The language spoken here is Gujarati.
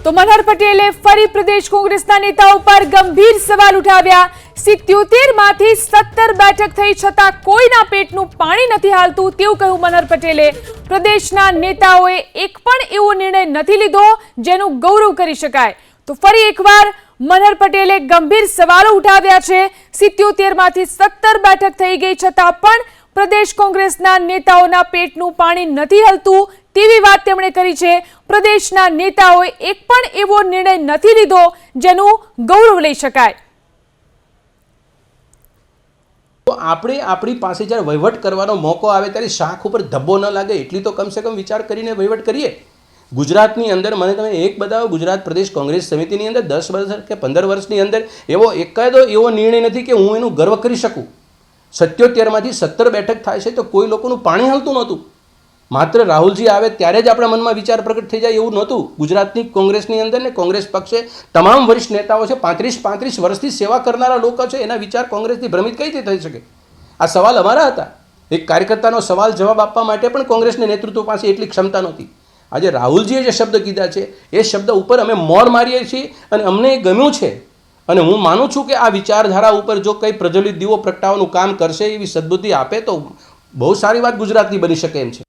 તો મનહર પટેલે ફરી પ્રદેશ કોંગ્રેસના નેતાઓ પર ગંભીર સવાલ ઉઠાવ્યા। 77 માંથી 17 બેઠક થઈ છતાં કોઈના પેટનું પાણી નથી હાલતું તેવું કહ્યું મનહર પટેલે। પ્રદેશના નેતાઓએ એક પણ એવો નિર્ણય નથી લીધો જેનું ગૌરવ કરી શકાય। તો ફરી એકવાર મનહર પટેલે ગંભીર સવાલો ઉઠાવ્યા છે। 77 માંથી 17 બેઠક થઈ ગઈ છતાં પણ પ્રદેશ કોંગ્રેસના નેતાઓના પેટનું પાણી નથી હલતું તેવી વાત તેમણે કરી છે। પ્રદેશના નેતાઓએ એક પણ એવો નિર્ણય નથી લીધો જેનું ગૌરવ લઈ શકાય। તો આપણે આપણી પાસે જ્યારે વહીવટ કરવાનો મોકો આવે ત્યારે શાખ ઉપર ધબ્બો ન લાગે એટલી તો કમસે કમ વિચાર કરીને વહીવટ કરીએ। ગુજરાતની અંદર મને તમે એક બતાવો, ગુજરાત પ્રદેશ કોંગ્રેસ સમિતિની અંદર 10 વર્ષ કે 15 વર્ષની અંદર એવો એકાદો એવો નિર્ણય નથી કે હું એનું ગર્વ કરી શકું। 77 માંથી 17 બેઠક થાય છે તો કોઈ લોકોનું પાણી હલતું નહોતું। માત્ર રાહુલજી આવે ત્યારે જ આપણા મનમાં વિચાર પ્રગટ થઈ જાય એવું નહોતું। ગુજરાતની કોંગ્રેસની અંદર ને કોંગ્રેસ પક્ષે તમામ વરિષ્ઠ નેતાઓ છે, 35 વર્ષથી સેવા કરનારા લોકો છે, એના વિચાર કોંગ્રેસથી ભ્રમિત કઈ રીતે થઈ શકે? આ સવાલ અમારા હતા। એક કાર્યકર્તાનો સવાલ જવાબ આપવા માટે પણ કોંગ્રેસને નેતૃત્વ પાસે એટલી ક્ષમતા નહોતી। આજે રાહુલજીએ જે શબ્દ કીધા છે એ શબ્દ ઉપર અમે મોર મારીએ છીએ અને અમને એ ગમ્યું છે અને હું માનું છું કે આ વિચારધારા ઉપર જો કંઈ પ્રજ્વલિત દીવો પ્રગટાવવાનું કામ કરશે, એવી સદબુદ્ધિ આપે તો બહુ સારી વાત ગુજરાતની બની શકે એમ છે।